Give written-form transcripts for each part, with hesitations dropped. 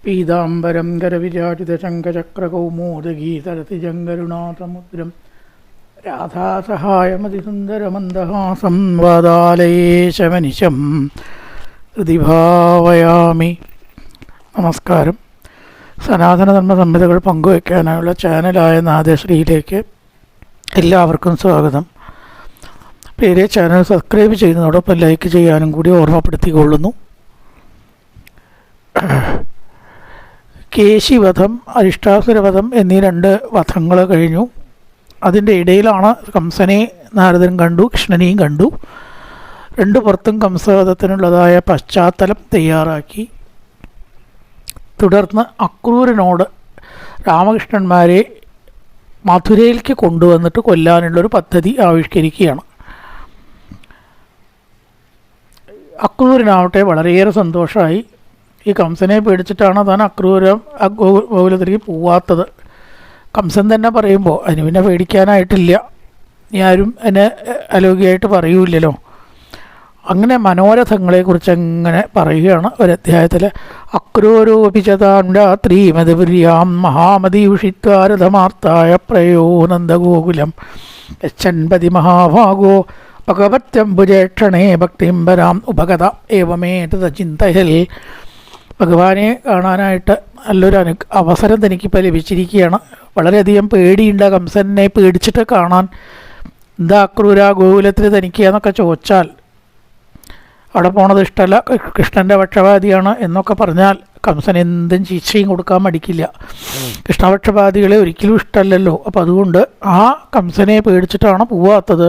പീതാംബരം കരവിരാജിതശങ്കചക്രകൗമോദഗീതരതിജങ്കരുണാസമുദ്രം രാധാസഹായമതിസുന്ദരമന്ദഹാസം വാദാലയേശമനിശം ഹൃദിഭാവയാമി. നമസ്കാരം. സനാതനധർമ്മ സംഹിതകൾ പങ്കുവയ്ക്കാനായുള്ള ചാനലായ നാദശ്രീയിലേക്ക് എല്ലാവർക്കും സ്വാഗതം. പേരെ ചാനൽ സബ്സ്ക്രൈബ് ചെയ്യുന്നതോടൊപ്പം ലൈക്ക് ചെയ്യാനും കൂടി ഓർമ്മപ്പെടുത്തിക്കൊള്ളുന്നു. കേശിവധം, അരിഷ്ടാസുരവധം എന്നീ രണ്ട് വധങ്ങൾ കഴിഞ്ഞു. അതിൻ്റെ ഇടയിലാണ് കംസനെ നാരദൻ കണ്ടു, കൃഷ്ണനെയും കണ്ടു. രണ്ടു പുറത്തും കംസവധത്തിനുള്ളതായ പശ്ചാത്തലം തയ്യാറാക്കി. തുടർന്ന് അക്രൂരനോട് രാമകൃഷ്ണന്മാരെ മധുരയിലേക്ക് കൊണ്ടുവന്നിട്ട് കൊല്ലാനുള്ളൊരു പദ്ധതി ആവിഷ്കരിക്കുകയാണ്. അക്രൂരനാവട്ടെ വളരെയേറെ സന്തോഷമായി. ഈ കംസനെ പേടിച്ചിട്ടാണ് താൻ ഗോകുലത്തിലേക്ക് പോവാത്തത്. കംസൻ തന്നെ പറയുമ്പോൾ അതിന് പിന്നെ പേടിക്കാനായിട്ടില്ല, ഇനി ആരും എന്നെ അലോകിയായിട്ട് പറയൂല്ലല്ലോ. അങ്ങനെ മനോരഥങ്ങളെക്കുറിച്ച് അങ്ങനെ പറയുകയാണ് ഒരധ്യായത്തിൽ. അക്രൂരോപിചതാം രാത്രീമതിപുര്യാം മഹാമതിയുഷിത്വാരഥമാർത്തായ പ്രയോ നന്ദഗോകുലം യച്ഛൻപതി മഹാഭാഗോ ഭഗവത്യംബുജേക്ഷണേ ഭക്തിംബരാം ഉപഗത ഏവമേതത ചിന്തയൽ. ഭഗവാനെ കാണാനായിട്ട് നല്ലൊരു അവസരം തനിക്കിപ്പോൾ ലഭിച്ചിരിക്കുകയാണ്. വളരെയധികം പേടിയുണ്ട് കംസനെ പേടിച്ചിട്ട് കാണാൻ. എന്താ അക്രൂര ഗോകുലത്തിൽ തനിക്ക് എന്നൊക്കെ ചോദിച്ചാൽ അവിടെ പോണത് ഇഷ്ടമല്ല, കൃഷ്ണൻ്റെ പക്ഷപാതിയാണ് എന്നൊക്കെ പറഞ്ഞാൽ കംസൻ എന്തും ശിക്ഷയും കൊടുക്കാൻ മടിക്കില്ല. കൃഷ്ണപക്ഷപാതികളെ ഒരിക്കലും ഇഷ്ടമല്ലല്ലോ. അപ്പം അതുകൊണ്ട് ആ കംസനെ പേടിച്ചിട്ടാണ് പോവാത്തത്.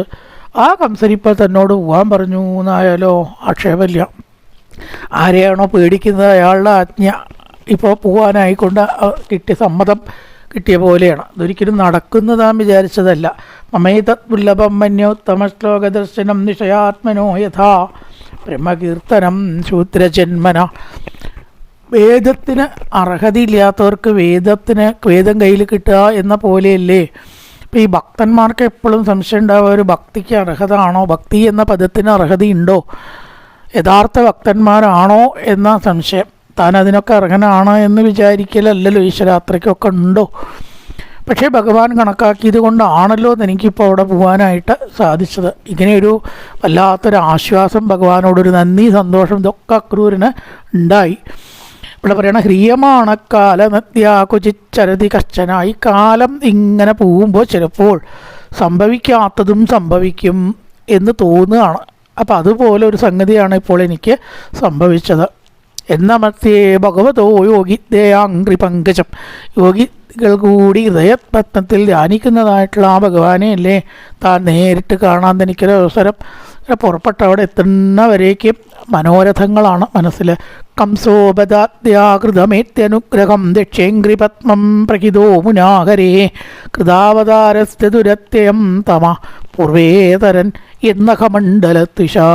ആ കംസനിപ്പോൾ തന്നോട് പോകാൻ പറഞ്ഞു എന്നായാലോ ആക്ഷേപമില്ല. ആരെയാണോ പേടിക്കുന്നത് അയാളുടെ ആജ്ഞ ഇപ്പോൾ പോകാനായിക്കൊണ്ട് കിട്ടിയ സമ്മതം കിട്ടിയ പോലെയാണ്. ഇതൊരിക്കലും നടക്കുന്നതാൻ വിചാരിച്ചതല്ല. മമൈതത് ദുർലഭം മന്യോത്തമ ശ്ലോകദർശനം നിഷയാത്മനോ യഥാ ബ്രഹ്മകീർത്തനം ശൂദ്രജന്മന. വേദത്തിന് അർഹതയില്ലാത്തവർക്ക് വേദം കയ്യിൽ കിട്ടുക എന്ന പോലെയല്ലേ. ഇപ്പം ഈ ഭക്തന്മാർക്ക് എപ്പോഴും സംശയം ഉണ്ടാവുക, ഒരു ഭക്തിക്ക് അർഹത ആണോ, ഭക്തി എന്ന പദത്തിന് അർഹതയുണ്ടോ, യഥാർത്ഥ ഭക്തന്മാരാണോ എന്ന സംശയം. താൻ അതിനൊക്കെ അർഹനാണ് എന്ന് വിചാരിക്കലല്ലോ ഈശ്വരാത്രയ്ക്കൊക്കെ ഉണ്ടോ. പക്ഷേ ഭഗവാൻ കണക്കാക്കിയത് കൊണ്ടാണല്ലോ എനിക്കിപ്പോൾ അവിടെ പോകാനായിട്ട് സാധിച്ചത്. ഇങ്ങനെയൊരു വല്ലാത്തൊരു ആശ്വാസം, ഭഗവാനോടൊരു നന്ദി, സന്തോഷം ഇതൊക്കെ അക്രൂരന് ഉണ്ടായി. ഇവിടെ പറയണ ഹ്രിയമാണ് കാല നദ്യാകുചിച്ചരതി കശ്ചന. ഈ കാലം ഇങ്ങനെ പോകുമ്പോൾ ചിലപ്പോൾ സംഭവിക്കാത്തതും സംഭവിക്കും എന്ന് തോന്നുകയാണ്. അപ്പം അതുപോലെ ഒരു സംഗതിയാണ് ഇപ്പോൾ എനിക്ക് സംഭവിച്ചത്. എന്നമത്തേ ഭഗവതോ യോഗിദേയാംഗ്രി പങ്കജം. യോഗികൾ കൂടി ഹൃദയപത്നത്തിൽ ധ്യാനിക്കുന്നതായിട്ടുള്ള ആ ഭഗവാനെ അല്ലേ താൻ നേരിട്ട് കാണാൻ തനിക്കൊരവസരം. പുറപ്പെട്ട അവിടെ എത്തുന്നവരേക്കും മനോരഥങ്ങളാണ് മനസ്സിൽ. കംസോപദാദ്യാകൃതമേത്യനുഗ്രഹം ദക്ഷേംഗ്രി പത്മം പ്രഹിതോ മുനാഹരേ കൃതാവതാരസ്യ ദുരത്യയം തമ പൂർവേതരൻ എന്നഹമണ്ഡലത്തുഷാ.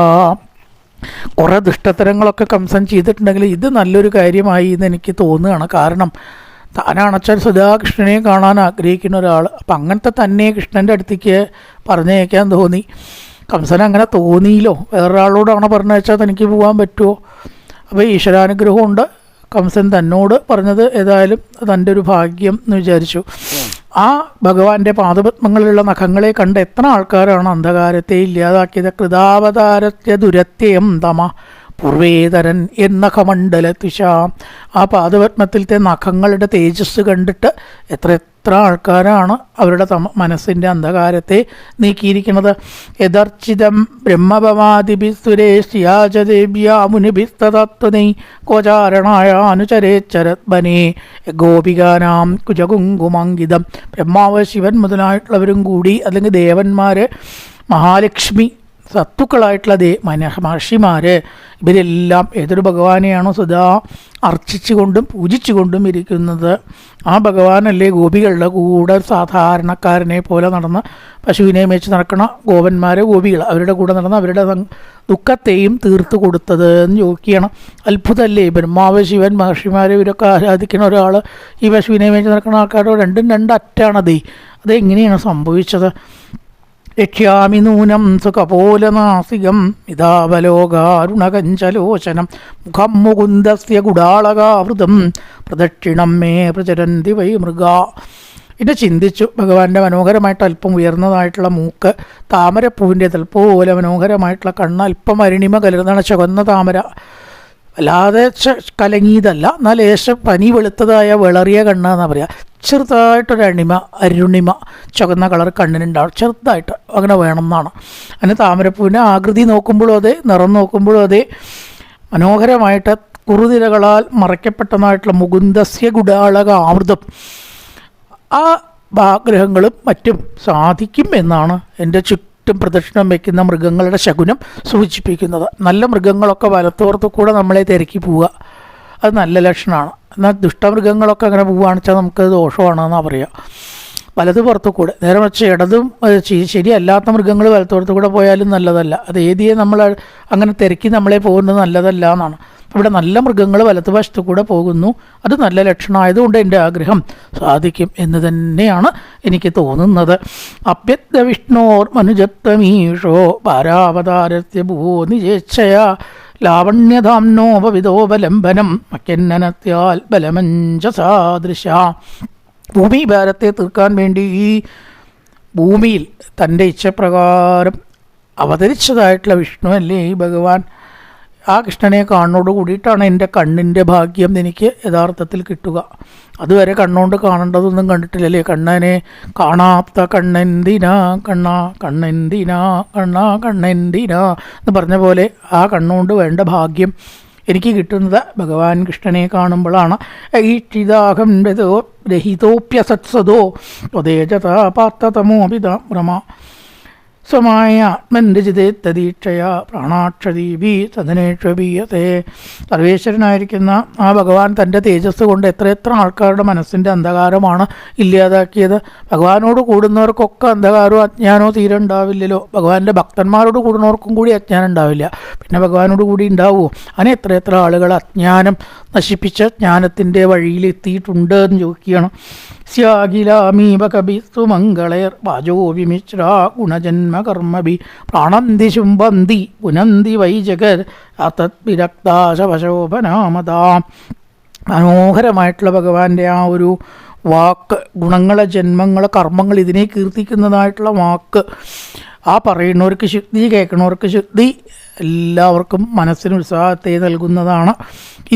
കുറേ ദുഷ്ടത്തരങ്ങളൊക്കെ കംസൻ ചെയ്തിട്ടുണ്ടെങ്കിൽ ഇത് നല്ലൊരു കാര്യമായി എന്ന് എനിക്ക് തോന്നുകയാണ്. കാരണം താനാണച്ചാൽ സദാകൃഷ്ണനെ കാണാൻ ആഗ്രഹിക്കുന്ന ഒരാൾ. അപ്പം അങ്ങനത്തെ തന്നെ കൃഷ്ണൻ്റെ അടുത്തേക്ക് പറഞ്ഞയക്കാൻ തോന്നി. കംസൻ അങ്ങനെ തോന്നിയില്ലോ. വേറൊരാളോടാണ് പറഞ്ഞയച്ചാൽ തനിക്ക് പോകാൻ പറ്റുമോ? അപ്പോൾ ഈശ്വരാനുഗ്രഹമുണ്ട്. കംസൻ തന്നോട് പറഞ്ഞത് ഏതായാലും തൻ്റെ ഒരു ഭാഗ്യം എന്ന് വിചാരിച്ചു. ആ ഭഗവാന്റെ പാദപത്മങ്ങളിലുള്ള നഖങ്ങളെ കണ്ട് എത്ര ആൾക്കാരാണ് അന്ധകാരത്തെ ഇല്ലാതാക്കിയത്. കൃതാവതാരത്തെ ദുരത്യയം തമ പൂർവേതരൻ എന്നഖമണ്ഡലത്തുഷ. ആ പാദപത്മത്തിലത്തെ നഖങ്ങളുടെ തേജസ് കണ്ടിട്ട് എത്ര ആൾക്കാരാണ് അവരുടെ മനസ്സിൻ്റെ അന്ധകാരത്തെ നീക്കിയിരിക്കുന്നത്. യദർച്ചിതം ബ്രഹ്മപവാദിഭിസുരേഷ്യാജദേവ്യാമുനിഭിസ്തത്വനൈ ഗോചാരണായ അനുചരേച്ചരത്ബനേ ഗോപികാനാം കുജകുങ്കുമങ്കിതം. ബ്രഹ്മാവ്, ശിവൻ മുതലായിട്ടുള്ളവരും കൂടി, അല്ലെങ്കിൽ ദേവന്മാർ, മഹാലക്ഷ്മി, സത്തുക്കളായിട്ടുള്ള മഹർഷിമാർ, ഇവരെല്ലാം ഏതൊരു ഭഗവാനെയാണോ സദാ അർച്ചിച്ചുകൊണ്ടും പൂജിച്ചുകൊണ്ടും ഇരിക്കുന്നത് ആ ഭഗവാനല്ലേ ഗോപികളുടെ കൂടെ സാധാരണക്കാരനെ പോലെ നടന്ന് പശുവിനെ മേച്ച് നടക്കണ ഗോപന്മാർ, അവരുടെ കൂടെ നടന്ന് അവരുടെ ദുഃഖത്തെയും തീർത്തു കൊടുത്തത് എന്ന് ചോദിക്കുകയാണ്. അത്ഭുതമല്ലേ. ബ്രഹ്മാവ്, ശിവൻ, മഹർഷിമാരെ ഇവരൊക്കെ ആരാധിക്കുന്ന ഒരാൾ ഈ പശുവിനെ മേച്ച് നടക്കുന്ന ആൾക്കാരുടെ രണ്ടും രണ്ടറ്റാണതേ. അതെങ്ങനെയാണ് സംഭവിച്ചത്? രക്ഷ്യാമി നൂനം സുഖപോലനാസികം ഇതാവലോകാരുണകഞ്ചലോചനം മുഖം മുകുന്ദസ്യ കുടാളകാവൃതം പ്രദക്ഷിണം മേ പ്രചരന്തി വൈ മൃഗ. ഇത് ചിന്തിച്ചു. ഭഗവാന്റെ മനോഹരമായിട്ട് അല്പം ഉയർന്നതായിട്ടുള്ള മൂക്ക്, താമരപ്പൂവിൻ്റെ തൽപ്പോലെ മനോഹരമായിട്ടുള്ള കണ്ണ്, അല്പം അരുണിമ കലർന്നാണ് ചുവന്ന താമര, അല്ലാതെ കലങ്ങിയതല്ല, എന്നാൽ ലേശം പനി വെളുത്തതായ വിളറിയ കണ്ണെന്നാണ് പറയുക. ചെറുതായിട്ടൊരു അരുണിമ ചുവന്ന കളർ കണ്ണിനുണ്ടാവും, ചെറുതായിട്ട് അങ്ങനെ വേണമെന്നാണ്. അതിന് താമരപ്പൂവിൻ്റെ ആകൃതി നോക്കുമ്പോഴും അതെ, നിറം നോക്കുമ്പോഴും അതെ, മനോഹരമായിട്ട് കുറുതിരകളാൽ മറയ്ക്കപ്പെട്ടതായിട്ടുള്ള മുകുന്ദസ്യ ഗുഡാളക ആമൃതം, ആ ആഗ്രഹങ്ങളും മറ്റും സാധിക്കും എന്നാണ് എൻ്റെ ചുറ്റും പ്രദക്ഷിണം വയ്ക്കുന്ന മൃഗങ്ങളുടെ ശകുനം സൂചിപ്പിക്കുന്നത്. നല്ല മൃഗങ്ങളൊക്കെ വലത്തോർത്ത് കൂടെ നമ്മളെ തിരക്കി പോവുക, അത് നല്ല ലക്ഷണമാണ്. എന്നാൽ ദുഷ്ടമൃഗങ്ങളൊക്കെ അങ്ങനെ പോവുകയാണെന്ന് വെച്ചാൽ നമുക്ക് ദോഷമാണെന്നാണ് പറയുക. വലത് പുറത്തു കൂടെ, നേരെ വെച്ച് ഇടതും ശരിയല്ലാത്ത മൃഗങ്ങൾ വലത്തോർത്ത് കൂടെ പോയാലും നല്ലതല്ല. അത് ഏതിയെ നമ്മൾ അങ്ങനെ തിരക്കി നമ്മളെ പോകുന്നത് നല്ലതല്ല എന്നാണ്. ഇവിടെ നല്ല മൃഗങ്ങൾ വലതുവശത്തു കൂടെ പോകുന്നു, അത് നല്ല ലക്ഷണമായതുകൊണ്ട് എൻ്റെ ആഗ്രഹം സാധിക്കും എന്ന് തന്നെയാണ് എനിക്ക് തോന്നുന്നത്. അഭ്യർത്ഥ വിഷ്ണോർ മനുജത്വമീഷോ ഭാരാവതാരത്യ ഭൂവോ നിജേച്ഛയ ലാവണ്യധാംനോപവിദോപലംബനം മക്കന്നനത്യാൽ ബലമഞ്ചസാദൃശ. ഭൂമിഭാരത്തെ തീർക്കാൻ വേണ്ടി ഈ ഭൂമിയിൽ തൻ്റെ ഇച്ഛപ്രകാരം അവതരിച്ചതായിട്ടുള്ള വിഷ്ണു അല്ലേ ഈ ഭഗവാൻ. ആ കൃഷ്ണനെ കാണോട് കൂടിയിട്ടാണ് എൻ്റെ കണ്ണിൻ്റെ ഭാഗ്യം എനിക്ക് യഥാർത്ഥത്തിൽ കിട്ടുക. അതുവരെ കണ്ണുകൊണ്ട് കാണേണ്ടതൊന്നും കണ്ടിട്ടില്ലല്ലേ. കണ്ണനെ കാണാത്ത കണ്ണെന്തിനാ കണ്ണാ കണ്ണെന്തിനാ കണ്ണാ കണ്ണെന്തിനാ എന്ന് പറഞ്ഞ പോലെ ആ കണ്ണുകൊണ്ട് വേണ്ട ഭാഗ്യം എനിക്ക് കിട്ടുന്നത് ഭഗവാൻ കൃഷ്ണനെ കാണുമ്പോഴാണ്. ഈക്ഷിതാഹം രഹിതോപ്യസത്സതോ ത്വദേജതാ പാർത്ഥതമോ ഭ്രമ സ്വമായ ആത്മൻരചിതേ തദീക്ഷയാ പ്രാണാക്ഷദീപി സദനേക്ഷബീയത്തെ. സർവേശ്വരനായിരിക്കുന്ന ആ ഭഗവാൻ തൻ്റെ തേജസ് കൊണ്ട് എത്രയെത്ര ആൾക്കാരുടെ മനസ്സിൻ്റെ അന്ധകാരമാണ് ഇല്ലാതാക്കിയത്. ഭഗവാനോട് കൂടുന്നവർക്കൊക്കെ അന്ധകാരവും അജ്ഞാനവും തീരെ ഉണ്ടാവില്ലല്ലോ. ഭഗവാന്റെ ഭക്തന്മാരോട് കൂടുന്നവർക്കും കൂടി അജ്ഞാനം ഉണ്ടാവില്ല, പിന്നെ ഭഗവാനോട് കൂടി ഉണ്ടാവുമോ? അങ്ങനെ എത്രയെത്ര ആളുകൾ അജ്ഞാനം നശിപ്പിച്ച ജ്ഞാനത്തിൻ്റെ വഴിയിൽ എത്തിയിട്ടുണ്ട് എന്ന് ചോദിക്കുകയാണ്. സ്യാഖിലാമീപകബിസ്തു മംഗളേർ വാചോ വിമിശ്ര ഗുണജന്മകർമ്മഭി പ്രാണന്തി ശുംഭന്തി പുനന്തി വൈജഗർ അത്തദ്വിരക്താശവശോഭനാമതാ. മനോഹരമായിട്ടുള്ള ഭഗവാന്റെ ആ ഒരു വാക്ക്, ഗുണങ്ങളെ ജന്മങ്ങളെ കർമ്മങ്ങൾ ഇതിനെ കീർത്തിക്കുന്നതായിട്ടുള്ള വാക്ക്, ആ പറയുന്നവർക്ക് ശുദ്ധി, കേൾക്കുന്നവർക്ക് ശുദ്ധി, എല്ലാവർക്കും മനസ്സിന് ഉത്സാഹത്തെ നൽകുന്നതാണ്.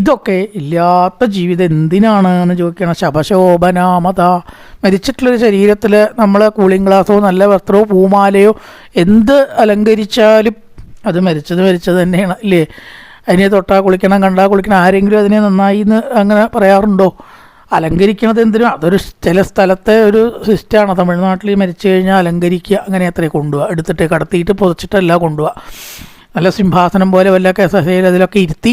ഇതൊക്കെ ഇല്ലാത്ത ജീവിതം എന്തിനാണ് എന്ന് ചോദിക്കണം. ശപശോഭനാമത. മരിച്ചിട്ടുള്ളൊരു ശരീരത്തിൽ നമ്മൾ കൂളിംഗ് ഗ്ലാസോ നല്ല വസ്ത്രമോ പൂമാലയോ എന്ത് അലങ്കരിച്ചാലും അത് മരിച്ചത് തന്നെയാണ് ഇല്ലേ. അതിനെ തൊട്ടാൽ കുളിക്കണം, കണ്ടാൽ കുളിക്കണം. ആരെങ്കിലും അതിനെ നന്നായി എന്ന് അങ്ങനെ പറയാറുണ്ടോ? അലങ്കരിക്കണത് എന്തിനും അതൊരു ചില സ്ഥലത്തെ ഒരു സിസ്റ്റമാണ്. തമിഴ്നാട്ടിൽ മരിച്ചു കഴിഞ്ഞാൽ അലങ്കരിക്കുക, അങ്ങനെ അത്രേ കൊണ്ടുപോവുക, എടുത്തിട്ട് കടത്തിയിട്ട് പൊതിച്ചിട്ടല്ല കൊണ്ടുപോവുക. നല്ല സിംഹാസനം പോലെ വല്ല കസേരയിൽ അതിലൊക്കെ ഇരുത്തി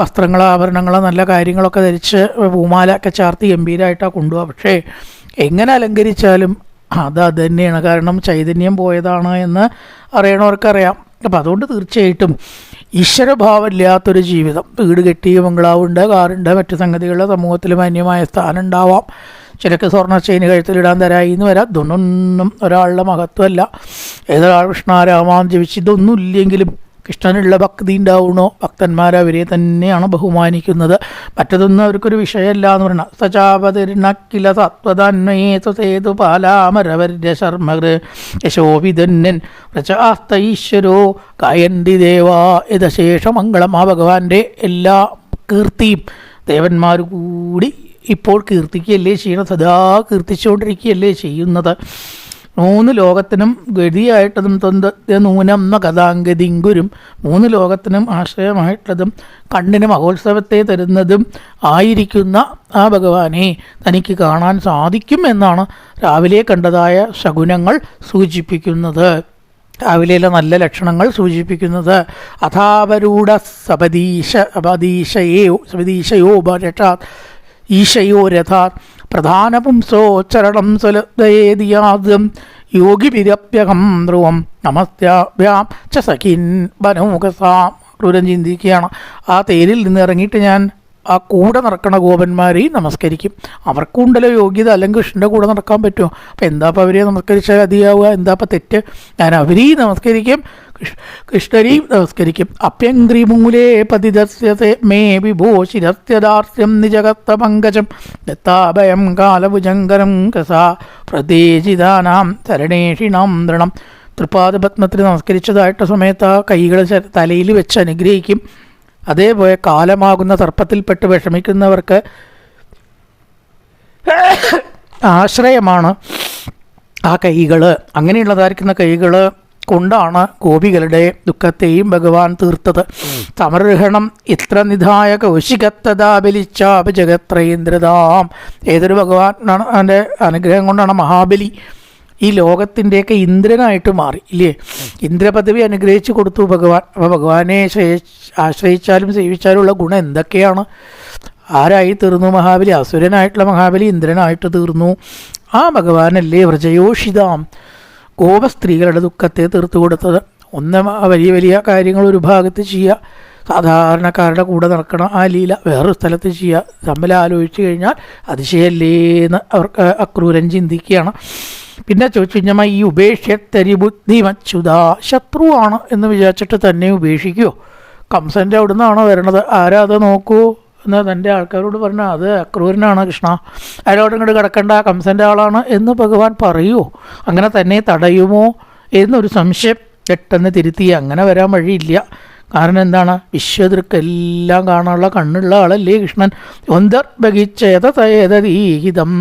വസ്ത്രങ്ങളോ ആഭരണങ്ങളോ നല്ല കാര്യങ്ങളൊക്കെ ധരിച്ച് പൂമാല ഒക്കെ ചാർത്തി ഗംഭീരമായിട്ടാണ് കൊണ്ടുപോവുക. പക്ഷേ എങ്ങനെ അലങ്കരിച്ചാലും അത് തന്നെയാണ്. കാരണം ചൈതന്യം പോയതാണ് എന്ന് അറിയണവർക്കറിയാം. അപ്പം അതുകൊണ്ട് തീർച്ചയായിട്ടും ഈശ്വരഭാവമില്ലാത്തൊരു ജീവിതം, വീട് കെട്ടി ബംഗ്ലാവുണ്ട്, കാറുണ്ട്, മറ്റു സംഗതികളുടെ സമൂഹത്തിൽ മാന്യമായ സ്ഥാനം ഉണ്ടാവാം, ചിലക്ക് സ്വർണ്ണ ചെയിന് കഴുത്തിലിടാൻ തരായി എന്ന് വരാം. ഇതൊന്നും ഒരാളുടെ മഹത്വമല്ല. ഏതൊരാൾ കൃഷ്ണാരാമാന്ന് ജപിച്ച് ഇതൊന്നും ഇല്ലെങ്കിലും കൃഷ്ണനുള്ള ഭക്തി ഉണ്ടാവണോ, ഭക്തന്മാരവരെ തന്നെയാണ് ബഹുമാനിക്കുന്നത്. മറ്റതൊന്നും അവർക്കൊരു വിഷയമല്ല എന്ന് പറയണം. സചാപതിർണക്കില സത്വതന്മയേ സ്വസേതു പാലാമരവര്യ ശർമ്മകൃ യശോവിധന്യൻ പ്രചാസ്ത ഈശ്വരോ ഗായന്തി ദേവാ യഥശേഷമംഗളം. ആ ഭഗവാന്റെ എല്ലാ കീർത്തിയും ദേവന്മാർ കൂടി ഇപ്പോൾ കീർത്തിക്കുകയല്ലേ ചെയ്യണം, സദാ കീർത്തിച്ചുകൊണ്ടിരിക്കുകയല്ലേ ചെയ്യുന്നത്. 3 ലോകത്തിനും ഗതിയായിട്ടതും നൂനം ന കഥാഗതിങ്കുരും, 3 ലോകത്തിനും ആശ്രയമായിട്ടുള്ളതും കണ്ണിന് മഹോത്സവത്തെ തരുന്നതും ആയിരിക്കുന്ന ആ ഭഗവാനെ തനിക്ക് കാണാൻ സാധിക്കും എന്നാണ് രാവിലെ കണ്ടതായ ശകുനങ്ങൾ സൂചിപ്പിക്കുന്നത്, രാവിലെയിലെ നല്ല ലക്ഷണങ്ങൾ സൂചിപ്പിക്കുന്നത്. അഥാവരൂഢ സപദീശയോ രഥാത് ഈശയോ രഥാത് പ്രധാനപുംസോച്ചരണം സ്വലദയേദിയാദം യോഗിപിരപ്യഹം ധ്രുവം നമസ്യാഭ്യാം ച സഖിൻ വനൗകസാം. ക്രൂരൻ ചിന്തിക്കുകയാണ്, ആ തേരിൽ നിന്ന് ഇറങ്ങിയിട്ട് ഞാൻ ആ കൂടെ നടക്കണ ഗോപന്മാരെയും നമസ്കരിക്കും. അവർക്കുണ്ടല്ലോ യോഗ്യത, അല്ലെങ്കിൽ കൃഷ്ണൻ്റെ കൂടെ നടക്കാൻ പറ്റുമോ? അപ്പം എന്താ അപ്പം അവരെ നമസ്കരിച്ചാൽ അതിയാവുക? എന്താ അപ്പം തെറ്റ്? ഞാൻ അവരെയും നമസ്കരിക്കും, കൃഷ്ണരെയും നമസ്കരിക്കും. അപ്യങ്ക്രിമൂലേ പതിദസ്യത്തെ മേ വിഭോ ശിരസ്യദാസ്യം നിജഗത്ത പങ്കജം ദത്താഭയം കാലഭുജങ്കരം കസാ പ്രദേശിതാനാം ശരണേഷിണാം ദൃണം. തൃപ്പാദപത്മത്തിൽ നമസ്കരിച്ചതായിട്ട് സമയത്ത് ആ കൈകൾ തലയിൽ വെച്ച് അനുഗ്രഹിക്കും. അതേപോലെ കാലമാകുന്ന സർപ്പത്തിൽപ്പെട്ട് വിഷമിക്കുന്നവർക്ക് ആശ്രയമാണ് ആ കൈകൾ. അങ്ങനെയുള്ളതായിരിക്കുന്ന കൈകൾ കൊണ്ടാണ് ഗോപികളുടെ ദുഃഖത്തെയും ഭഗവാൻ തീർത്തത്. സമർഹണം ഇത്ര നിധായ കൗശികത്തതാബലിച്ചാപജഗത്രേന്ദ്രതാം. ഏതൊരു ഭഗവാന്റെ അനുഗ്രഹം കൊണ്ടാണ് മഹാബലി ഈ ലോകത്തിൻ്റെയൊക്കെ ഇന്ദ്രനായിട്ട് മാറി ഇല്ലേ? ഇന്ദ്രപദവി അനുഗ്രഹിച്ചു കൊടുത്തു ഭഗവാൻ. അപ്പോൾ ഭഗവാനെ ആശ്രയിച്ചാലും സേവിച്ചാലുമുള്ള ഗുണം എന്തൊക്കെയാണ്? ആരായി തീർന്നു മഹാബലി? അസുരനായിട്ടുള്ള മഹാബലി ഇന്ദ്രനായിട്ട് തീർന്നു. ആ ഭഗവാനല്ലേ വ്രജയോഷിതാം ഗോപസ്ത്രീകളുടെ ദുഃഖത്തെ തീർത്തു കൊടുത്തത്. ഒന്ന് വലിയ വലിയ കാര്യങ്ങൾ ഒരു ഭാഗത്ത് ചെയ്യുക, സാധാരണക്കാരുടെ കൂടെ നടക്കണം ആ ലീല വേറൊരു സ്ഥലത്ത് ചെയ്യുക. തമ്മിൽ ആലോചിച്ച് കഴിഞ്ഞാൽ അതിശയല്ലേന്ന് അവർക്ക് അക്രൂരൻ ചിന്തിക്കുകയാണ്. പിന്നെ ചോദിച്ചു കഴിഞ്ഞാൽ ഈ ഉപേക്ഷ്യത്തരി ബുദ്ധിമച്യുത, ശത്രുവാണ് എന്ന് വിചാരിച്ചിട്ട് തന്നെ ഉപേക്ഷിക്കുമോ? കംസൻ്റെ അവിടെ നിന്നാണോ വരണത്? ആരാ അത് നോക്കൂ എന്ന് തൻ്റെ ആൾക്കാരോട് പറഞ്ഞാൽ അത് അക്രൂരനാണ് കൃഷ്ണ, അയാളോട് ഇങ്ങോട്ട് കിടക്കേണ്ട, കംസൻ്റെ ആളാണ് എന്ന് ഭഗവാൻ പറയുമോ? അങ്ങനെ തന്നെ തടയുമോ എന്നൊരു സംശയം പെട്ടെന്ന് തിരുത്തി. അങ്ങനെ വരാൻ വഴിയില്ല. കാരണം എന്താണ്? വിശ്വദൃക്കെല്ലാം കാണാനുള്ള കണ്ണുള്ള ആളല്ലേ കൃഷ്ണൻ. ഒന്തർഭഗിച്ചേതീഹിതം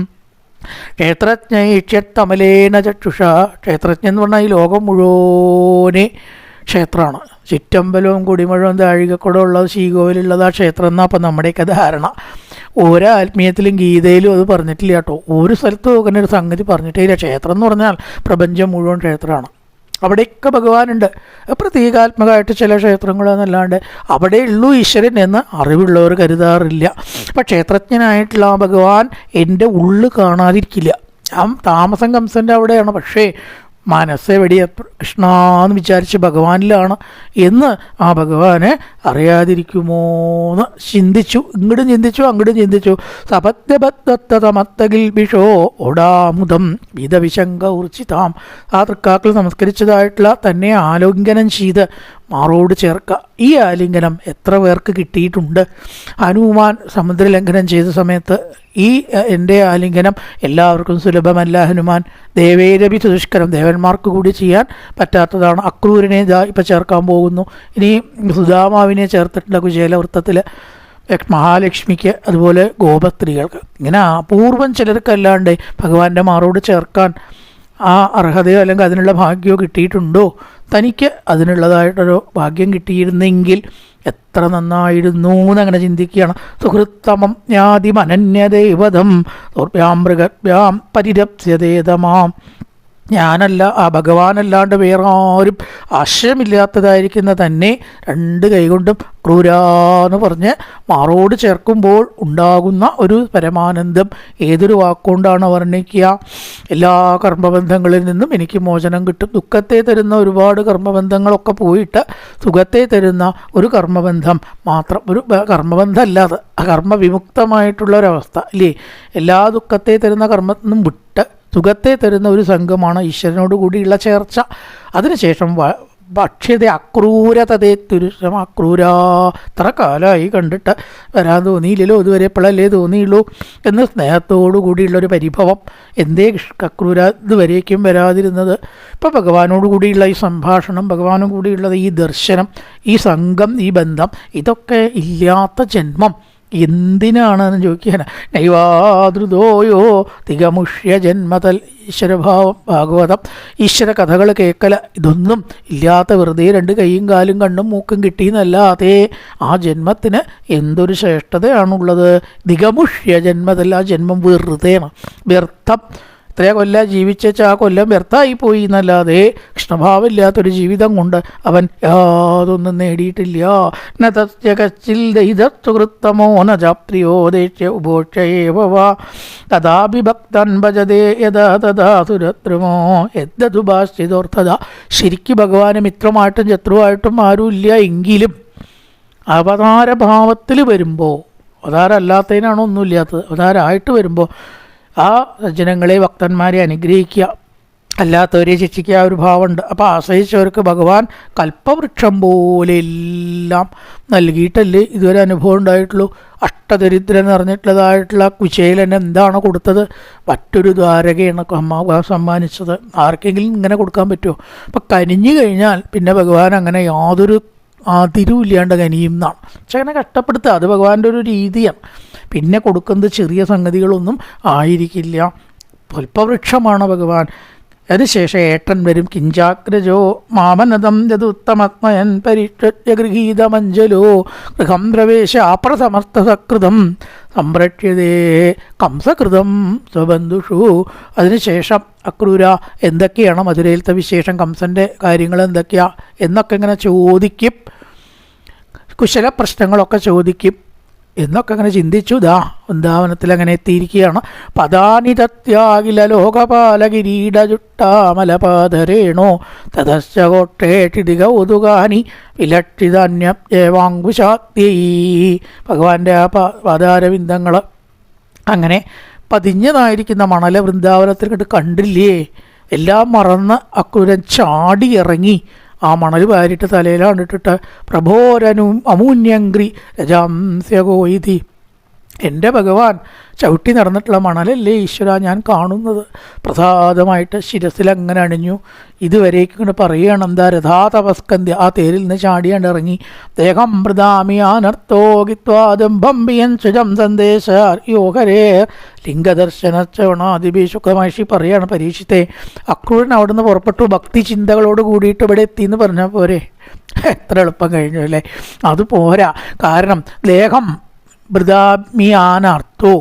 ക്ഷേത്രജ്ഞൈക്ഷ്യത്തമലേന ചക്ഷുഷ. ക്ഷേത്രജ്ഞൻ എന്ന് പറഞ്ഞാൽ ഈ ലോകം മുഴുവനെ ക്ഷേത്രമാണ്. ചുറ്റമ്പലവും കുടിമഴവും താഴികക്കുടം ഉള്ളത് ശ്രീകോവിലുള്ളത് ആ ക്ഷേത്രം എന്നാണ് അപ്പം നമ്മുടെയൊക്കെ ധാരണ. ഓരോ ആത്മീയത്തിലും ഗീതയിലും അത് പറഞ്ഞിട്ടില്ല കേട്ടോ. ഒരു സ്ഥലത്തും അങ്ങനെ ഒരു സംഗതി പറഞ്ഞിട്ടേ ഇല്ല. ക്ഷേത്രം എന്ന് പറഞ്ഞാൽ പ്രപഞ്ചം മുഴുവൻ ക്ഷേത്രമാണ്. അവിടെയൊക്കെ ഭഗവാനുണ്ട്. പ്രതീകാത്മകമായിട്ട് ചില ക്ഷേത്രങ്ങളെന്നല്ലാണ്ട് അവിടെയുള്ളൂ ഈശ്വരൻ എന്ന് അറിവുള്ളവർ കരുതാറില്ല. അപ്പം ക്ഷേത്രജ്ഞനായിട്ടുള്ള ആ ഭഗവാൻ എൻ്റെ ഉള്ളു കാണാതിരിക്കില്ല. താമസം കംസൻ്റെ അവിടെയാണ്, പക്ഷേ മനസ്സെവിടെ കൃഷ്ണ എന്ന് വിചാരിച്ച് ഭഗവാനിലാണ് എന്ന് ആ ഭഗവാനെ അറിയാതിരിക്കുമോന്ന് ചിന്തിച്ചു. ഇങ്ങോട്ടും ചിന്തിച്ചു അങ്ങോട്ടും ചിന്തിച്ചു. സപത്യബദ്ധതമത്തകിൽ വിഷോ ഓടാമുദം വിധവിശങ്ക ഊർച്ചിതാം. ആ തൃക്കാക്കൾ നമസ്കരിച്ചതായിട്ടുള്ള തന്നെ ആലിംഗനം ചെയ്ത് മാറോട് ചേർക്കുക. ഈ ആലിംഗനം എത്ര പേർക്ക് കിട്ടിയിട്ടുണ്ട്? ഹനുമാൻ സമുദ്രലംഘനം ചെയ്ത സമയത്ത് ഈ എൻ്റെ ആലിംഗനം എല്ലാവർക്കും സുലഭമല്ല ഹനുമാൻ. ദേവേരഭി സുദുഷ്കരം, ദേവന്മാർക്ക് കൂടി ചെയ്യാൻ പറ്റാത്തതാണ്. അക്രൂരനെ ഇപ്പം ചേർക്കാൻ പോകുന്നു. ഇനി സുധാമാവിനെ ചേർത്തിട്ടുള്ള കുചേലവൃത്തത്തിൽ മഹാലക്ഷ്മിക്ക്, അതുപോലെ ഗോപസ്ത്രീകൾക്ക്. ഇങ്ങനെ അപൂർവം ചിലർക്കല്ലാണ്ട് ഭഗവാന്റെ മാറോട് ചേർക്കാൻ ആ അർഹതയോ അല്ലെങ്കിൽ അതിനുള്ള ഭാഗ്യമോ കിട്ടിയിട്ടുണ്ടോ? തനിക്ക് അതിനുള്ളതായിട്ടൊരു ഭാഗ്യം കിട്ടിയിരുന്നെങ്കിൽ എത്ര നന്നായിരുന്നു എന്നങ്ങനെ ചിന്തിക്കുകയാണ്. സുഹൃത്തമം ജ്ഞാതിമനന്യദേവതം ദൗർഭ്യാം മൃഗഭ്യാം പരിരപ്സ്യതേതമാം. ഞാനല്ല, ആ ഭഗവാനല്ലാണ്ട് വേറെ ആരും ആശ്രയമില്ലാത്തതായിരിക്കുന്ന തന്നെ രണ്ട് കൈകൊണ്ടും ക്രൂരാന്ന് പറഞ്ഞ് മാറോട് ചേർക്കുമ്പോൾ ഉണ്ടാകുന്ന ഒരു പരമാനന്ദം ഏതൊരു വാക്കുകൊണ്ടാണ് വർണ്ണിക്കുക? എല്ലാ കർമ്മബന്ധങ്ങളിൽ നിന്നും എനിക്ക് മോചനം കിട്ടും. ദുഃഖത്തെ തരുന്ന ഒരുപാട് കർമ്മബന്ധങ്ങളൊക്കെ പോയിട്ട് സുഖത്തെ തരുന്ന ഒരു കർമ്മബന്ധം മാത്രം, ഒരു കർമ്മബന്ധമല്ലാതെ കർമ്മവിമുക്തമായിട്ടുള്ളൊരവസ്ഥ അല്ലേ? എല്ലാ ദുഃഖത്തെ തരുന്ന കർമ്മത്തിനും വിട്ട് സുഖത്തെ തരുന്ന ഒരു സംഘമാണ് ഈശ്വരനോട് കൂടിയുള്ള ചേർച്ച. അതിനുശേഷം ഭക്ഷ്യത അക്രൂരതേ തുരുഷം. അക്രൂരാ ഇത്ര കാലമായി കണ്ടിട്ട് വരാൻ തോന്നിയില്ലല്ലോ, ഇതുവരെ എപ്പോഴല്ലേ തോന്നിയുള്ളൂ എന്ന് സ്നേഹത്തോടു കൂടിയുള്ളൊരു പരിഭവം. എന്തേ അക്രൂര ഇതുവരേക്കും വരാതിരുന്നത്? ഇപ്പം ഭഗവാനോട് കൂടിയുള്ള ഈ സംഭാഷണം, ഭഗവാനോട് കൂടിയുള്ളത് ഈ ദർശനം, ഈ സംഘം, ഈ ബന്ധം, ഇതൊക്കെ ഇല്ലാത്ത ജന്മം എന്തിനാണെന്ന് ചോദിക്കാൻ. നൈവാദൃതോയോ തികമുഷ്യ ജന്മതൽ. ഈശ്വരഭാവം, ഭാഗവതം, ഈശ്വര കഥകൾ കേൾക്കല, ഇതൊന്നും ഇല്ലാത്ത വെറുതെ രണ്ട് കൈയും കാലും കണ്ണും മൂക്കും കിട്ടിയെന്നല്ലാതെ ആ ജന്മത്തിന് എന്തൊരു ശ്രേഷ്ഠതയാണുള്ളത്? തികമുഷ്യ ജന്മതൽ. ആ ജന്മം വെറുതെയാണ്, വ്യർത്ഥം. ഇത്രയാ കൊല്ലം ജീവിച്ച ആ കൊല്ലം വ്യർത്ഥമായി പോയി എന്നല്ലാതെ കൃഷ്ണഭാവമില്ലാത്തൊരു ജീവിതം കൊണ്ട് അവൻ യാതൊന്നും നേടിയിട്ടില്ല. നതസ്യകച്ചിൽ ദൈതൃത്തമോ നജാപ്രിയോ ദേഷ്യ ഉപോക്ഷയേവാ തഥാഭിഭക്തൻ ഭജതേ യഥാ തഥാ സുരത്രിമോ യദ്ദുഭാഷിതോർത്ഥത. ശരിക്കും ഭഗവാന് മിത്രമായിട്ടും ശത്രുവായിട്ടും ആരുമില്ല എങ്കിലും അവതാരഭാവത്തിൽ വരുമ്പോൾ അവതാരമല്ലാത്തതിനാണ് ഒന്നുമില്ലാത്തത്. അവതാരമായിട്ട് വരുമ്പോൾ ആ സജ്ജനങ്ങളെ ഭക്തന്മാരെ അനുഗ്രഹിക്കുക, അല്ലാത്തവരെ ശിക്ഷിക്കുക ഒരു ഭാവമുണ്ട്. അപ്പോൾ ആശ്രയിച്ചവർക്ക് ഭഗവാൻ കൽപ്പവൃക്ഷം പോലെ എല്ലാം നൽകിയിട്ടല്ലേ ഇതുവരെ അനുഭവം ഉണ്ടായിട്ടുള്ളൂ. അഷ്ടദരിദ്രം നിറഞ്ഞിട്ടുള്ളതായിട്ടുള്ള കുചേലൻ എന്താണ് കൊടുത്തത്? മറ്റൊരു ദ്വാരകയാണ് അമ്മ സമ്മാനിച്ചത്. ആർക്കെങ്കിലും ഇങ്ങനെ കൊടുക്കാൻ പറ്റുമോ? അപ്പം കനിഞ്ഞു കഴിഞ്ഞാൽ പിന്നെ ഭഗവാൻ അങ്ങനെ യാതൊരു അതിരുമില്ലാണ്ട് കനിയും എന്നാണ്. പക്ഷെ അങ്ങനെ കഷ്ടപ്പെടുത്തുക അത് ഭഗവാന്റെ ഒരു രീതിയാണ്. പിന്നെ കൊടുക്കുന്നത് ചെറിയ സംഗതികളൊന്നും ആയിരിക്കില്ല. കൽപ്പവൃക്ഷമാണ് ഭഗവാൻ. അതിനുശേഷം ഏട്ടൻ വരും. കിഞ്ചാഗ്രജോ മാമനദം യദുത്തമത്മയൻ പരിഷ്ട്യ ഗൃഹീതമഞ്ജലോ ഗൃഹം പ്രവേശ അപ്രസമർത്ഥസകൃതം സംരക്ഷ്യതേ കംസകൃതം സ്വബന്ധുഷു. അതിനുശേഷം അക്രൂര എന്തൊക്കെയാണ് മധുരയിലത്തെ വിശേഷം, കംസൻ്റെ കാര്യങ്ങൾ എന്തൊക്കെയാ എന്നൊക്കെ ഇങ്ങനെ ചോദിക്കും. കുശല പ്രശ്നങ്ങളൊക്കെ ചോദിക്കും എന്നൊക്കെ അങ്ങനെ ചിന്തിച്ചു. വൃന്ദാവനത്തിൽ അങ്ങനെ എത്തിയിരിക്കുകയാണ്. പദാനിതത്യാകില ലോകപാലകിരീടജുട്ടാമലപാതരേണോ തതശ്ചകോട്ടേട്ടിതിക ഉതുകാനി വിലക്ഷിതാന്യേവാങ്കുശാത്യൈ. ഭഗവാന്റെ ആ പാദാരവിന്ദങ്ങൾ അങ്ങനെ പതിഞ്ഞതായിരിക്കുന്ന മണല വൃന്ദാവനത്തിൽ കണ്ടില്ലേ. എല്ലാം മറന്ന് അക്രൂരൻ ചാടി ഇറങ്ങി ആ മണൽ വാരിയിട്ട് തലയിലാണ്ടിട്ടിട്ട് പ്രഭോരനും അമൂന്യങ്ക്രി രജാംസ്യഗോയിതി, എൻ്റെ ഭഗവാൻ ചവിട്ടി നടന്നിട്ടുള്ള മണലല്ലേ ഈശ്വര ഞാൻ കാണുന്നത്. പ്രസാദമായിട്ട് ശിരസിലങ്ങനെ അണിഞ്ഞു. ഇതുവരേക്കും ഇങ്ങനെ പറയുകയാണ്, എന്താ രഥാതപസ്കന്ധ്യ, ആ തേരിൽ നിന്ന് ചാടിയാണ്ട് ഇറങ്ങി. ദേഹം പ്രദാമി ആനർത്തോകിത്വാദംഭംബിയൻ ശുചം സന്ദേശ യോഹരേ ലിംഗദർശനച്ചവണാദിഭിഷുഖമഹർഷി പറയാണ് പരീക്ഷിത്തെ. അക്രൂരൻ അവിടുന്ന് പുറപ്പെട്ടു. ഭക്തി ചിന്തകളോട് കൂടിയിട്ട് ഇവിടെ എത്തിയെന്ന് പറഞ്ഞാൽ പോരെ? എത്ര എളുപ്പം കഴിഞ്ഞു അല്ലേ? അത് പോരാ. കാരണം ദേഹം ബ്രതാമിയാനർത്ഥോ,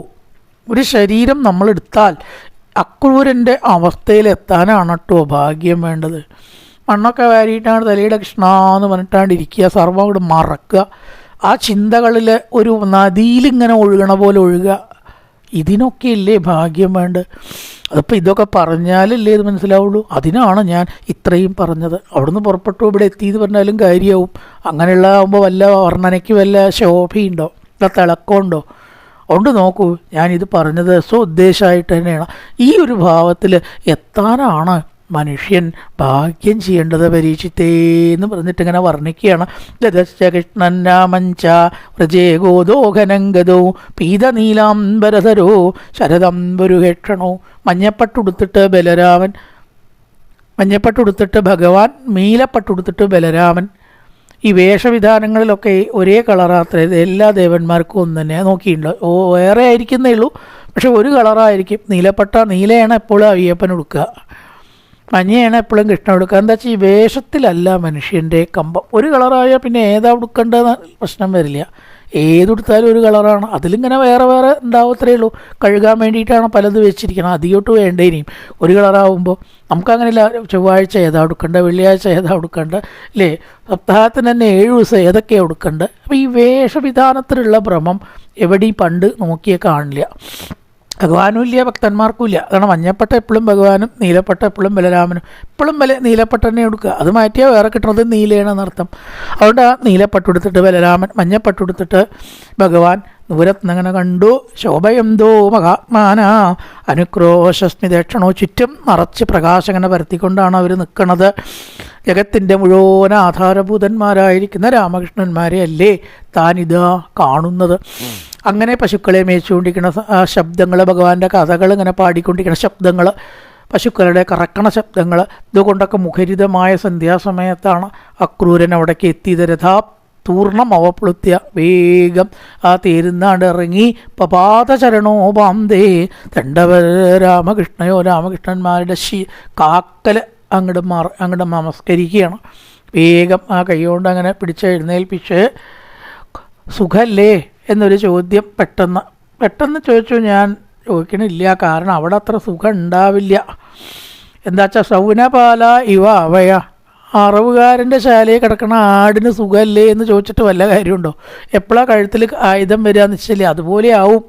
ഒരു ശരീരം നമ്മളെടുത്താൽ അക്രൂരൻ്റെ അവസ്ഥയിലെത്താനാണ് കേട്ടോ ഭാഗ്യം വേണ്ടത്. മണ്ണൊക്കെ വാരിയിട്ടാണ് തലയുടെ കൃഷ്ണ എന്ന് പറഞ്ഞിട്ടാണ്ട് ഇരിക്കുക, സർവ്വം അങ്ങോട്ട് മറക്കുക. ആ ചിന്തകളിൽ ഒരു നദിയിലിങ്ങനെ ഒഴുകണ പോലെ ഒഴുകുക. ഇതിനൊക്കെ ഇല്ലേ ഭാഗ്യം വേണ്ടത്? അതിപ്പോൾ ഇതൊക്കെ പറഞ്ഞാലല്ലേ ഇത് മനസ്സിലാവുള്ളൂ. അതിനാണ് ഞാൻ ഇത്രയും പറഞ്ഞത്. അവിടുന്ന് പുറപ്പെട്ടു ഇവിടെ എത്തിയെന്ന് പറഞ്ഞാലും കാര്യമാവും. അങ്ങനെയുള്ള ആകുമ്പോൾ വല്ല വർണ്ണനയ്ക്ക് വല്ല ശോഭയുണ്ടോ, തിളക്കമുണ്ടോ? അതുകൊണ്ട് നോക്കൂ, ഞാനിത് പറഞ്ഞത് ഉദ്ദേശമായിട്ട് തന്നെയാണ്. ഈ ഒരു ഭാവത്തിൽ എത്താനാണ് മനുഷ്യൻ ഭാഗ്യം ചെയ്യേണ്ടത് പരീക്ഷിത്തേന്ന് പറഞ്ഞിട്ട് ഇങ്ങനെ വർണ്ണിക്കുകയാണ്. കൃഷ്ണൻ രാമഞ്ച വ്രജേ ഗോദോഘനംഗതോ പീതനീലാംബരധരോ ശരദംബരുഹേക്ഷണോ. മഞ്ഞപ്പട്ടുടുത്തിട്ട് ബലരാമൻ, മഞ്ഞപ്പട്ടുടുത്തിട്ട് ഭഗവാൻ, നീലപ്പട്ടുടുത്തിട്ട് ബലരാമൻ. ഈ വേഷവിധാനങ്ങളിലൊക്കെ ഒരേ കളറാത്ര എല്ലാ ദേവന്മാർക്കും ഒന്ന് തന്നെ നോക്കിയിട്ടുണ്ട്. വേറെ ആയിരിക്കുന്നേ ഉള്ളൂ, പക്ഷെ ഒരു കളറായിരിക്കും. നീലയാണ് എപ്പോഴും അയ്യപ്പൻ ഉടുക്കുക, മഞ്ഞയാണ് എപ്പോഴും കൃഷ്ണൻ ഉടുക്കുക. എന്താ വെച്ചാൽ ഈ വേഷത്തിലല്ല മനുഷ്യൻ്റെ കമ്പം. ഒരു കളറായാൽ പിന്നെ ഏതാ ഉടുക്കേണ്ടതെന്ന് പ്രശ്നം വരില്ല. ഏതുടുത്താലും ഒരു കളറാണ്. അതിലിങ്ങനെ വേറെ വേറെ ഉണ്ടാവത്രേ ഉള്ളൂ. കഴുകാൻ വേണ്ടിയിട്ടാണ് പലത് വെച്ചിരിക്കണം. അധികോട്ട് വേണ്ടേ ഇനിയും. ഒരു കളറാവുമ്പോൾ നമുക്കങ്ങനെയല്ല. ചൊവ്വാഴ്ച ഏതാ ഉടുക്കേണ്ടത്, വെള്ളിയാഴ്ച ഏതാ ഉടുക്കേണ്ടത് അല്ലേ? സപ്താഹത്തിന് തന്നെ 7 ദിവസം ഏതൊക്കെയാണ് ഉടുക്കേണ്ടത്. അപ്പോൾ ഈ വേഷവിധാനത്തിലുള്ള ഭ്രമം എവിടെയും പണ്ട് നോക്കിയേ കാണില്ല. ഭഗവാനും ഇല്ല, ഭക്തന്മാർക്കും ഇല്ല. അതാണ് മഞ്ഞപ്പട്ട എപ്പോഴും ഭഗവാനും, നീലപ്പട്ട എപ്പോഴും ബലരാമനും. എപ്പോഴും നീലപ്പട്ട തന്നെ എടുക്കുക. അത് മാറ്റിയാൽ വേറെ കിട്ടുന്നത് നീലയാണെന്നർത്ഥം. അതുകൊണ്ട് ആ നീലപ്പട്ടുടുത്തിട്ട് ബലരാമൻ, മഞ്ഞപ്പട്ടുടുത്തിട്ട് ഭഗവാൻ ദൂരത്തുനിന്നങ്ങനെ കണ്ടു. ശോഭയന്തോ മഹാത്മാന അനുക്രോശസ്മിതേക്ഷണോ. ചുറ്റും നിറച്ച് പ്രകാശങ്ങനെ പരത്തിക്കൊണ്ടാണ് അവർ നിൽക്കുന്നത്. ജഗത്തിൻ്റെ മുഴുവൻ ആധാരഭൂതന്മാരായിരിക്കുന്ന രാമകൃഷ്ണന്മാരെ അല്ലേ താനിതാ കാണുന്നത്. അങ്ങനെ പശുക്കളെ മേച്ചുകൊണ്ടിരിക്കുന്ന ശബ്ദങ്ങൾ, ഭഗവാന്റെ കഥകൾ ഇങ്ങനെ പാടിക്കൊണ്ടിരിക്കുന്ന ശബ്ദങ്ങൾ, പശുക്കളുടെ കറക്കണ ശബ്ദങ്ങൾ, ഇതുകൊണ്ടൊക്കെ മുഖരിതമായ സന്ധ്യാസമയത്താണ് അക്രൂരൻ അവിടേക്ക് എത്തിയത്. രഥാപൂർണം അവപ്ലുത്യ വേഗം ആ തേരുന്നാണ്ട് ഇറങ്ങി. പപാതചരണോ പാന്തേ തണ്ടവ രാമകൃഷ്ണയോ, രാമകൃഷ്ണന്മാരുടെ കാക്കൽ അങ്ങോട്ട് നമസ്കരിക്കുകയാണ്. വേഗം ആ കൈകൊണ്ട് അങ്ങനെ പിടിച്ച് എഴുന്നേൽപ്പിച്ച് സുഖല്ലേ എന്നൊരു ചോദ്യം പെട്ടെന്ന് ചോദിച്ചു. ഞാൻ ചോദിക്കണില്ല, കാരണം അവിടെ അത്ര സുഖം ഉണ്ടാവില്ല. എന്താ വെച്ചാൽ സൗനപാല ഇവ അവയ, അറവുകാരൻ്റെ ശാലയിൽ കിടക്കണ ആടിന് സുഖമല്ലേ എന്ന് ചോദിച്ചിട്ട് വല്ല കാര്യമുണ്ടോ? എപ്പോഴാണ് കഴുത്തിൽ ആയുധം വരിക നിശ്ചയില്ലേ? അതുപോലെ ആവും.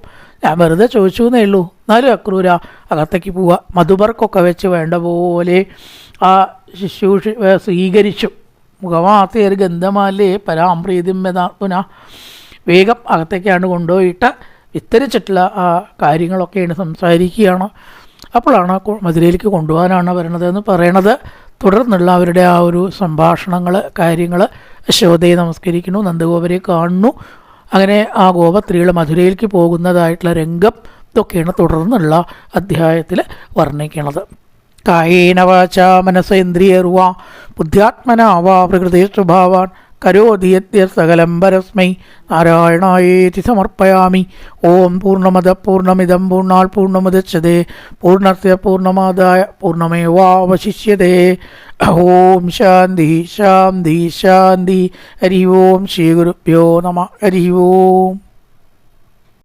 ഞാൻ വെറുതെ ചോദിച്ചു എന്നേ ഉള്ളൂ. എന്നാലും അക്രൂര അകത്തേക്ക് പോവുക. മധുബർക്കൊക്കെ വെച്ച് വേണ്ട പോലെ ആ ശുശ്രൂഷ സ്വീകരിച്ചു. മുഖമാത്തേർ ഗന്ധമാലേ പരാംപ്രീതിം പുന. വേഗം അകത്തേക്കാണ് കൊണ്ടുപോയിട്ട് വിസ്തരിച്ചിട്ടുള്ള ആ കാര്യങ്ങളൊക്കെയാണ് സംസാരിക്കുകയാണ്. അപ്പോഴാണ് മധുരയിലേക്ക് കൊണ്ടുപോകാനാണ് വരണതെന്ന് പറയണത്. തുടർന്നുള്ള അവരുടെ ആ ഒരു സംഭാഷണങ്ങൾ, കാര്യങ്ങൾ, യശോദയെ നമസ്കരിക്കുന്നു, നന്ദഗോപരെ കാണുന്നു, അങ്ങനെ ആ ഗോപസ്ത്രീകൾ മധുരയിലേക്ക് പോകുന്നതായിട്ടുള്ള രംഗം ഇതൊക്കെയാണ് തുടർന്നുള്ള അധ്യായത്തിൽ വർണ്ണിക്കുന്നത്. കായേന വാചാ മനസേന്ദ്രിയർവാ ബുദ്ധ്യാത്മനാ വാ പ്രകൃതി സ്വഭാവാൻ കരോതി സകലം പരസ്മൈ നാരായണായേതി സമർപ്പയാമി. ഓം പൂർണ്ണമദ പൂർണ്ണമിദം പൂർണ്ണാൽ പൂർണ്ണമുദച്യതേ പൂർണ്ണസ്യ പൂർണ്ണമാദായ പൂർണ്ണമേവാവശിഷ്യതേ. ഓം ശാന്തി ശാന്തി ശാന്തി. ഹരി ഓം ശ്രീ ഗുരുഭ്യോ നമഃ. ഹരി ഓം.